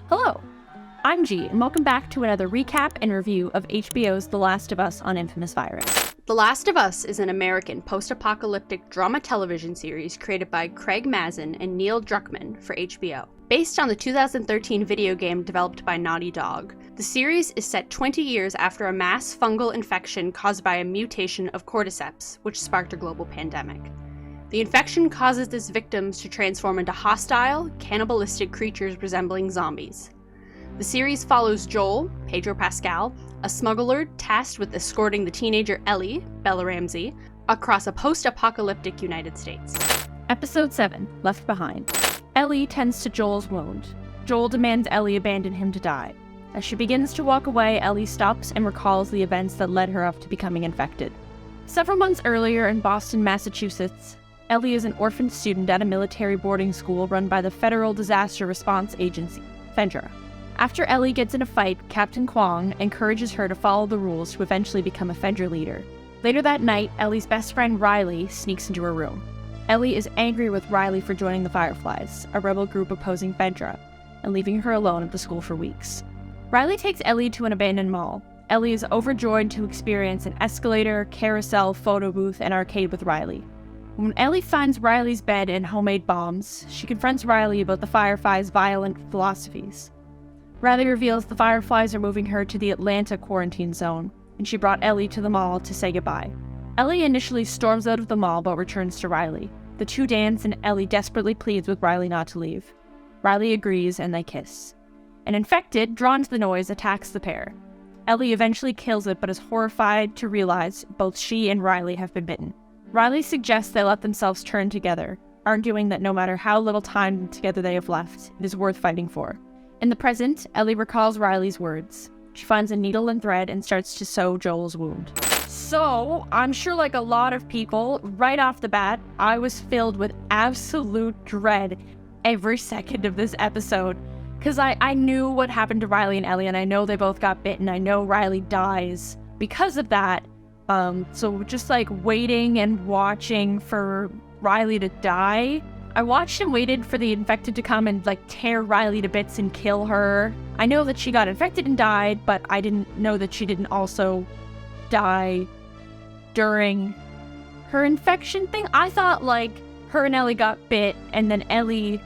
Hello, I'm G, and welcome back to another recap and review of HBO's The Last of Us on Infamous Virus. The Last of Us is an American post-apocalyptic drama television series created by Craig Mazin and Neil Druckmann for HBO. Based on the 2013 video game developed by Naughty Dog, the series is set 20 years after a mass fungal infection caused by a mutation of cordyceps, which sparked a global pandemic. The infection causes its victims to transform into hostile, cannibalistic creatures resembling zombies. The series follows Joel, Pedro Pascal, a smuggler tasked with escorting the teenager Ellie, Bella Ramsey, across a post-apocalyptic United States. Episode 7, Left Behind. Ellie tends to Joel's wound. Joel demands Ellie abandon him to die. As she begins to walk away, Ellie stops and recalls the events that led her up to becoming infected. Several months earlier in Boston, Massachusetts, Ellie is an orphaned student at a military boarding school run by the Federal Disaster Response Agency, FEDRA. After Ellie gets in a fight, Captain Kwong encourages her to follow the rules to eventually become a FEDRA leader. Later that night, Ellie's best friend Riley sneaks into her room. Ellie is angry with Riley for joining the Fireflies, a rebel group opposing FEDRA, and leaving her alone at the school for weeks. Riley takes Ellie to an abandoned mall. Ellie is overjoyed to experience an escalator, carousel, photo booth, and arcade with Riley. When Ellie finds Riley's bed and homemade bombs, she confronts Riley about the Fireflies' violent philosophies. Riley reveals the Fireflies are moving her to the Atlanta quarantine zone, and she brought Ellie to the mall to say goodbye. Ellie initially storms out of the mall but returns to Riley. The two dance and Ellie desperately pleads with Riley not to leave. Riley agrees and they kiss. An infected, drawn to the noise, attacks the pair. Ellie eventually kills it but is horrified to realize both she and Riley have been bitten. Riley suggests they let themselves turn together, arguing that no matter how little time together they have left, it is worth fighting for. In the present, Ellie recalls Riley's words. She finds a needle and thread and starts to sew Joel's wound. So, I'm sure like a lot of people, right off the bat, I was filled with absolute dread every second of this episode. Because I knew what happened to Riley and Ellie, and I know they both got bitten. I know Riley dies because of that. So just like waiting and watching for Riley to die. I watched and waited for the infected to come and like tear Riley to bits and kill her. I know that she got infected and died, but I didn't know that she didn't also die during her infection thing. I thought like her and Ellie got bit and then Ellie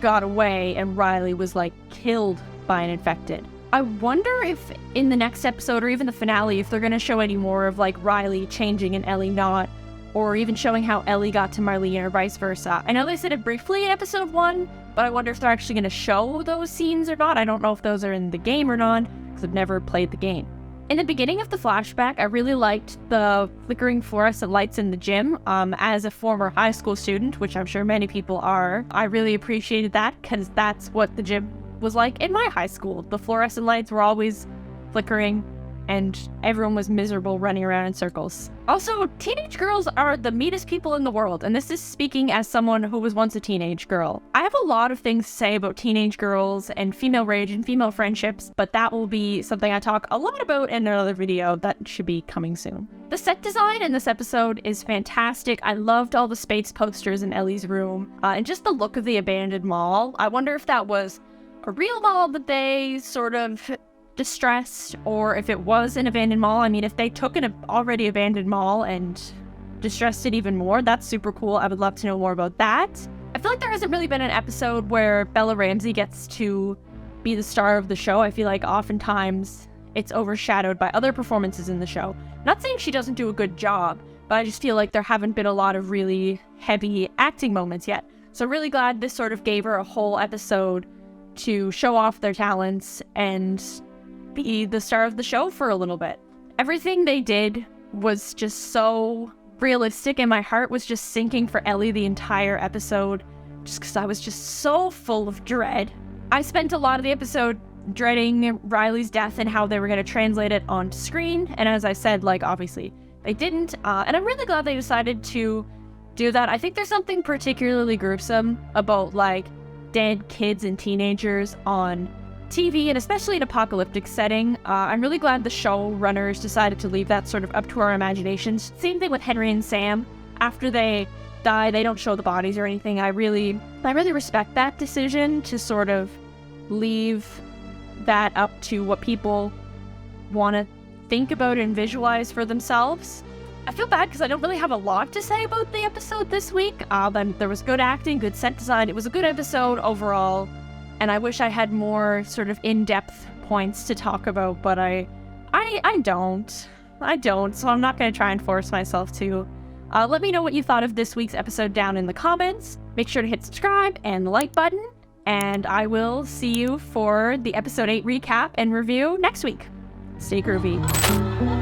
got away and Riley was like killed by an infected. I wonder if in the next episode or even the finale, if they're going to show any more of like Riley changing and Ellie not, or even showing how Ellie got to Marlene or vice versa. I know they said it briefly in episode 1, but I wonder if they're actually going to show those scenes or not. I don't know if those are in the game or not, because I've never played the game. In the beginning of the flashback, I really liked the flickering fluorescent lights in the gym. As a former high school student, which I'm sure many people are, I really appreciated that because that's what the gym was like in my high school. The fluorescent lights were always flickering and everyone was miserable running around in circles. Also, teenage girls are the meanest people in the world, and this is speaking as someone who was once a teenage girl. I have a lot of things to say about teenage girls and female rage and female friendships, but that will be something I talk a lot about in another video that should be coming soon. The set design in this episode is fantastic. I loved all the space posters in Ellie's room, and just the look of the abandoned mall. I wonder if that was a real mall that they sort of distressed, or if it was an abandoned mall. I mean, if they took an already abandoned mall and distressed it even more, that's super cool. I would love to know more about that. I feel like there hasn't really been an episode where Bella Ramsey gets to be the star of the show. I feel like oftentimes it's overshadowed by other performances in the show. Not saying she doesn't do a good job, but I just feel like there haven't been a lot of really heavy acting moments yet. So I'm really glad this sort of gave her a whole episode to show off their talents and be the star of the show for a little bit. Everything they did was just so realistic, and my heart was just sinking for Ellie the entire episode, just because I was just so full of dread. I spent a lot of the episode dreading Riley's death and how they were going to translate it onto screen, and as I said, like, obviously they didn't, and I'm really glad they decided to do that. I think there's something particularly gruesome about, like, dead kids and teenagers on TV, and especially an apocalyptic setting. I'm really glad the showrunners decided to leave that sort of up to our imaginations. Same thing with Henry and Sam. After they die, they don't show the bodies or anything. I really respect that decision to sort of leave that up to what people want to think about and visualize for themselves. I feel bad because I don't really have a lot to say about the episode this week. There was good acting, good set design. It was a good episode overall, and I wish I had more sort of in-depth points to talk about, but I don't, so I'm not going to try and force myself to. Let me know what you thought of this week's episode down in the comments. Make sure to hit subscribe and the like button, and I will see you for the episode 8 recap and review next week. Stay groovy.